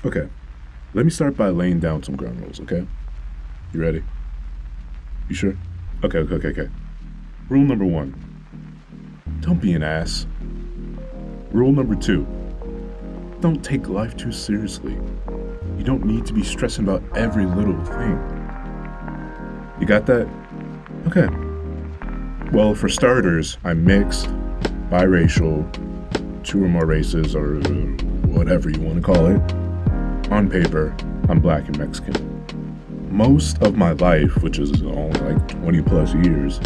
Okay, let me start by laying down some ground rules, okay? You ready? You sure? Okay. Rule number one, don't be an ass. Rule number two, don't take life too seriously. You don't need to be stressing about every little thing. You got that? Okay. Well, for starters, I'm mixed, biracial, two or more races, or whatever you want to call it. On paper, I'm black and Mexican. Most of my life, which is only like 20 plus years,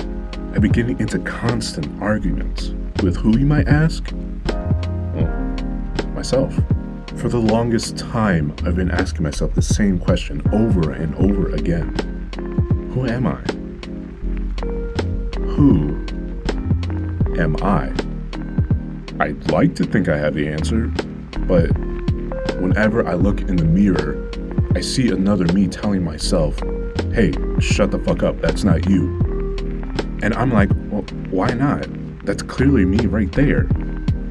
I've been getting into constant arguments. With who, you might ask? Well, myself. For the longest time, I've been asking myself the same question over and over again. Who am I? Who am I? I'd like to think I have the answer, but whenever I look in the mirror, I see another me telling myself, hey, shut the fuck up, that's not you. And I'm like, well, why not? That's clearly me right there.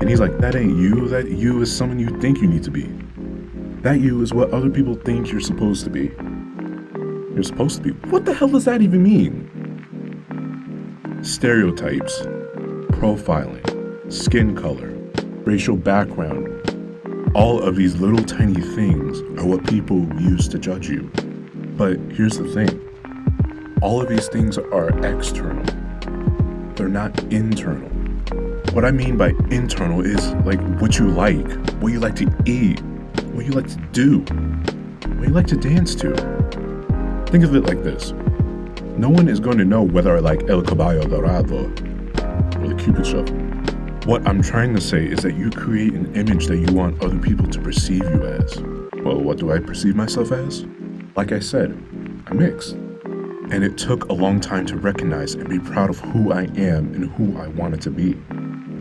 And he's like, that ain't you, that you is someone you think you need to be. That you is what other people think you're supposed to be. You're supposed to be. What the hell does that even mean? Stereotypes, profiling, skin color, racial background, all of these little tiny things are what people use to judge you. But here's the thing. All of these things are external. They're not internal. What I mean by internal is like what you like to eat, what you like to do, what you like to dance to. Think of it like this. No one is going to know whether I like El Caballo Dorado or the Cupid Shuffle. What I'm trying to say is that you create an image that you want other people to perceive you as. Well, what do I perceive myself as? Like I said, I'm mixed. And it took a long time to recognize and be proud of who I am and who I wanted to be.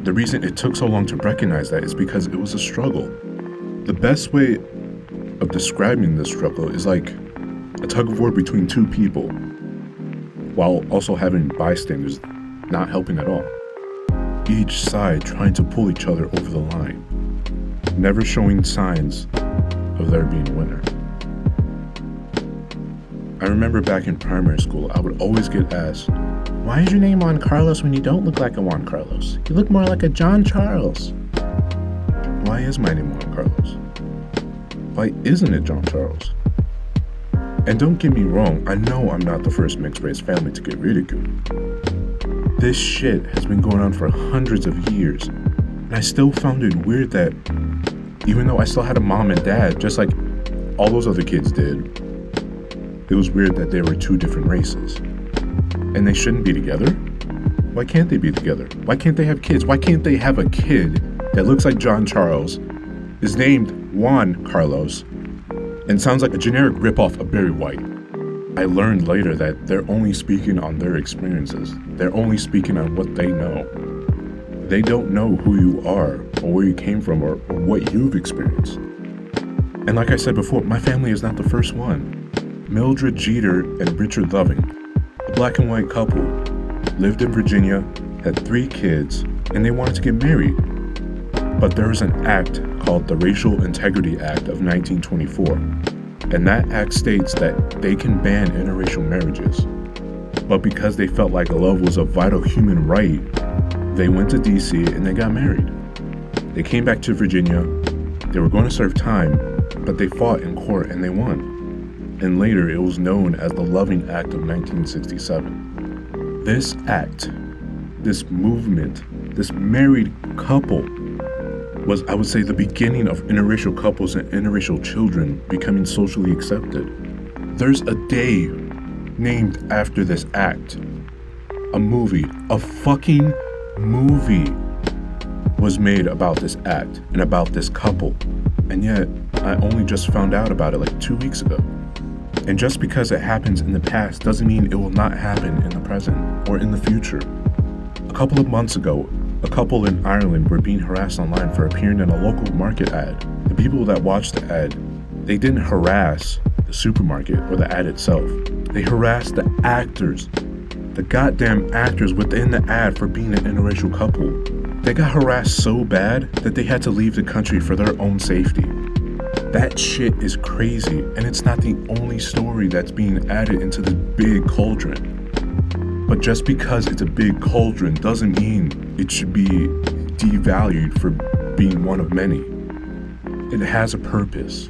The reason it took so long to recognize that is because it was a struggle. The best way of describing this struggle is like a tug of war between two people, while also having bystanders not helping at all. Each side trying to pull each other over the line, never showing signs of there being a winner. I remember back in primary school, I would always get asked, why is your name Juan Carlos when you don't look like a Juan Carlos? You look more like a John Charles. Why is my name Juan Carlos? Why isn't it John Charles? And don't get me wrong, I know I'm not the first mixed race family to get ridiculed. This shit has been going on for hundreds of years, and I still found it weird that even though I still had a mom and dad, just like all those other kids did, it was weird that they were two different races. And they shouldn't be together? Why can't they be together? Why can't they have kids? Why can't they have a kid that looks like John Charles, is named Juan Carlos, and sounds like a generic ripoff of Barry White? I learned later that they're only speaking on their experiences. They're only speaking on what they know. They don't know who you are, or where you came from, or what you've experienced. And like I said before, my family is not the first one. Mildred Jeter and Richard Loving, a black and white couple, lived in Virginia, had 3 kids, and they wanted to get married. But there was an act called the Racial Integrity Act of 1924, and that act states that they can ban interracial marriages. But because they felt like love was a vital human right, they went to DC and they got married. They came back to Virginia, they were going to serve time, but they fought in court and they won. And later it was known as the Loving Act of 1967. This act, this movement, this married couple was, I would say, the beginning of interracial couples and interracial children becoming socially accepted. There's a day named after this act. A movie, a fucking movie was made about this act and about this couple. And yet, I only just found out about it like 2 weeks ago. And just because it happens in the past doesn't mean it will not happen in the present or in the future. A couple of months ago, a couple in Ireland were being harassed online for appearing in a local market ad. The people that watched the ad, they didn't harass the supermarket or the ad itself. They harassed the actors, the goddamn actors within the ad for being an interracial couple. They got harassed so bad that they had to leave the country for their own safety. That shit is crazy, and it's not the only story that's being added into this big cauldron. But just because it's a big cauldron doesn't mean it should be devalued for being one of many. It has a purpose,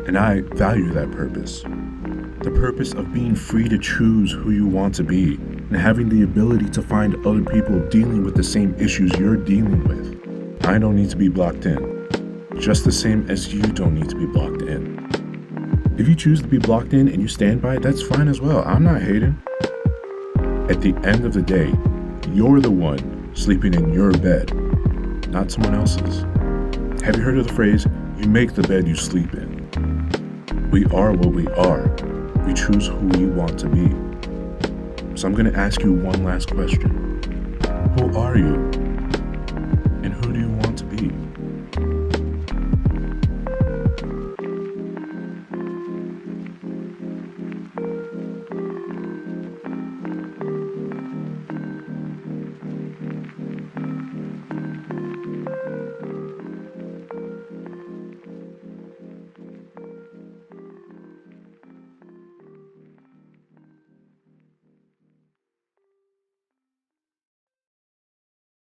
and I value that purpose. The purpose of being free to choose who you want to be, and having the ability to find other people dealing with the same issues you're dealing with. I don't need to be blocked in, just the same as you don't need to be blocked in. If you choose to be blocked in and you stand by it, that's fine as well. I'm not hating. At the end of the day, you're the one sleeping in your bed, not someone else's. Have you heard of the phrase, you make the bed you sleep in? We are what we are. We choose who we want to be. So I'm going to ask you one last question. Who are you?